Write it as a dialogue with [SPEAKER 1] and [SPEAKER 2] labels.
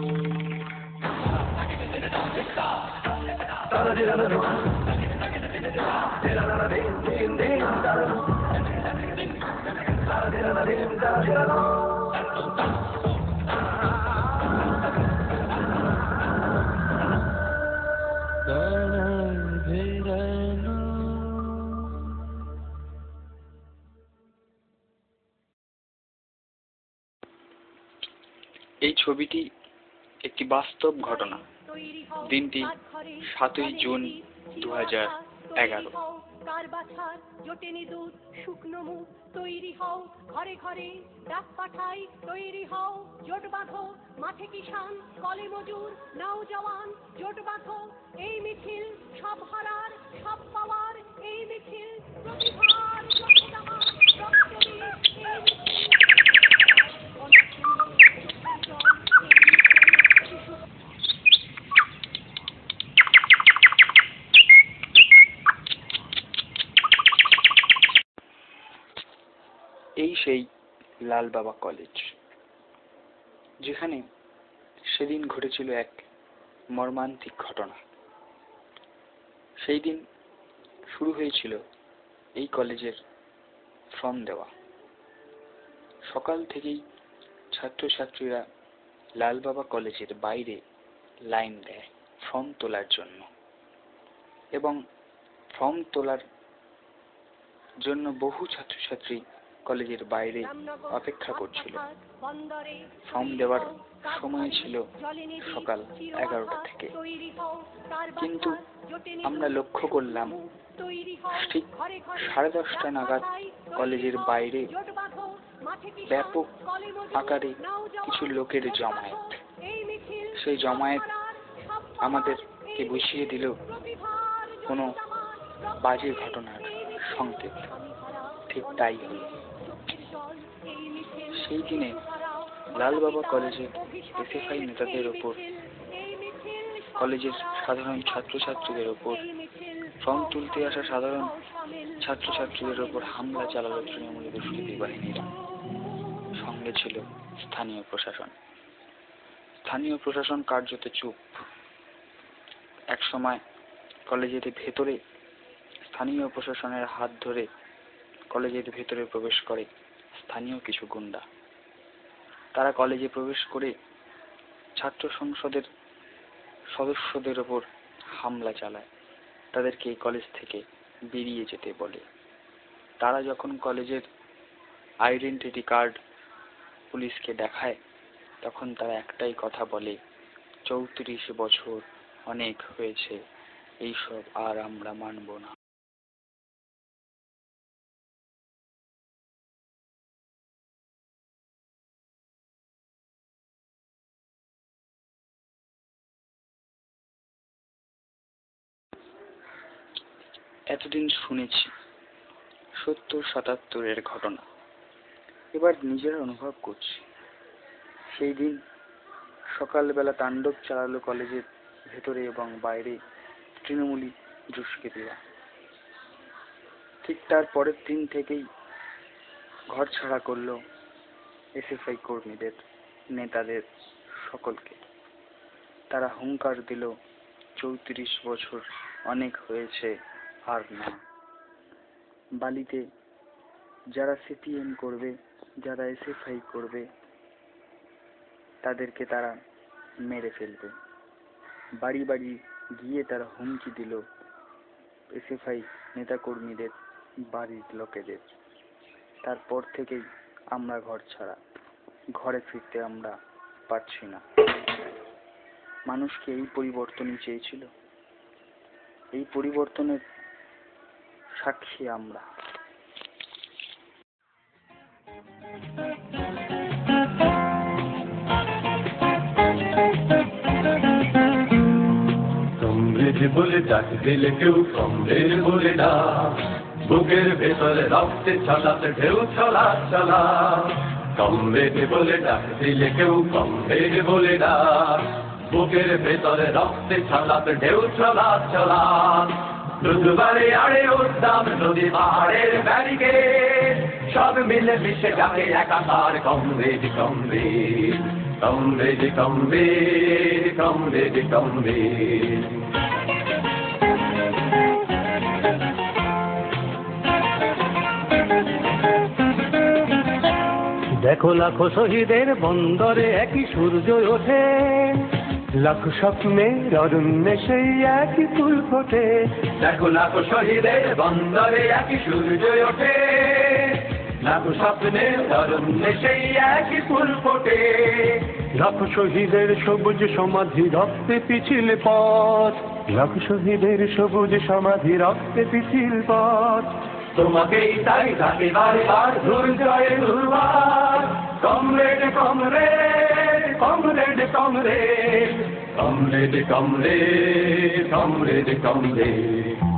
[SPEAKER 1] এই ছবিটি একটি বাস্তব ঘটনা। দিনটি 7ই জুন 2011।
[SPEAKER 2] কার বাছার জোটেনি দুধ শুকনো মুখ তৈরি হও ঘরে ঘরে ডাক পাঠাই তৈরি হও জোট বাঁধো মাঠে কিষান কলে মজুর নাও জওয়ান জোট বাঁধো এই মিছিল সব হারার সব পাওয়ার এই মিছিল প্রতিভার রক্তদামার রক্তবীর এই মিছিল
[SPEAKER 1] এই সেই লালবাবা কলেজ, যেখানে সেদিন ঘটেছিল এক মর্মান্তিক ঘটনা। সেই দিন শুরু হয়েছিল এই কলেজের ফর্ম দেওয়া। সকাল থেকেই ছাত্রছাত্রীরা লালবাবা কলেজের বাইরে লাইন দেয় ফর্ম তোলার জন্য, এবং ফর্ম তোলার জন্য বহু ছাত্রছাত্রী কলেজের বাইরে অপেক্ষা করছিল। ফর্ম দেওয়ার সময় ছিল সকাল 11টা থেকে, কিন্তু আমরা লক্ষ্য করলাম ঠিক 10:30 নাগাদ কলেজের বাইরে ব্যাপক আকারে কিছু লোকের জমায়েত। সেই জমায়েত আমাদেরকে বুঝিয়ে দিল কোনো বাজে ঘটনার সংকেত। ঠিক তাই হল। সেই দিনে লালবাবা কলেজে এসএফআই নেতাদের ওপর, কলেজের সাধারণ ছাত্রছাত্রীদের ওপর, ফর্ম তুলতে আসা সাধারণ ছাত্রছাত্রীদের ওপর হামলা চালালো তৃণমূল দুষ্কৃতী বাহিনীরা। সঙ্গে ছিল স্থানীয় প্রশাসন। স্থানীয় প্রশাসন কার্যত চুপ। একসময় কলেজের ভেতরে স্থানীয় প্রশাসনের হাত ধরে কলেজের ভেতরে প্রবেশ করে স্থানীয় কিছু গুন্ডা। তারা কলেজে প্রবেশ করে ছাত্র সংসদের সদস্যদের ওপর হামলা চালায়, তাদেরকে এই কলেজ থেকে বেরিয়ে যেতে বলে। তারা যখন কলেজের আইডেন্টিটি কার্ড পুলিশকে দেখায়, তখন তারা একটাই কথা বলে, 34 বছর অনেক হয়েছে, এইসব আর আমরা মানব না। এতদিন শুনেছি 70-77-এর ঘটনা, এবার নিজেরা অনুভব করছি। সেই দিন সকালবেলা তাণ্ডব চালালো কলেজের ভেতরে এবং বাইরে তৃণমূলী দুষ্কৃতীরা। ঠিক তার পরের দিন থেকেই ঘর ছাড়া করলো এসএফআই কর্মীদের, নেতাদের সকলকে। তারা হুঙ্কার দিল, 34 বছর অনেক হয়েছে, আর না। বালিতে যারা সিপিএম করবে, যারা এসএফআই করবে, তাদেরকে তারা মেরে ফেলবে। বাড়ি বাড়ি গিয়ে তারা হুমকি দিল এসএফআই নেতাকর্মীদের, বাড়ির লোকেদের। তারপর থেকেই আমরা ঘর ছাড়া, ঘরে ফিরতে আমরা পারছি না। মানুষকে এই পরিবর্তনই চেয়েছিল। এই পরিবর্তনের সাক্ষী আমরা।
[SPEAKER 3] কমরেড বলে ডাক দিলে কেউ কমরেড বলে না, বুকের ভেতরে রক্তে ছলাতে ঢেউ ছলা ছলা। কমরেড বলে ডাক দিলে কেউ কমরেড বলে না, বুকের ভেতরে রক্তে ছলাতে ঢেউ ছলা ছলা। দুধবারে আড়ে উদ্দাম নদী পাহাড়ের ব্যারিকেড, সব মিলে মিশে যাবে একাকার। Comrade comrade comrade comrade comrade comrade.
[SPEAKER 4] দেখো লাখো শহীদের বন্দরে একই সূর্য ওঠে, লাখো স্বপ্নের অরণ্যে সেই একই ফুল ফোটে।
[SPEAKER 3] দেখো লাখো শহীদের বন্দরে একই সূর্য ওঠে, লাখো স্বপ্নের অরণ্যে সেই একই ফুল ফোটে।
[SPEAKER 4] লাখো শহীদের সবুজ সমাধি রক্তে পিছিল পথ, লাখো শহীদের সবুজ সমাধি রক্তে পিছিল পথ।
[SPEAKER 3] তোমাকেই তাই ডাকে বারবার দুর্জয় দুর্বার। Comrade comrade comrade comrade comrade comrade comrade comrade.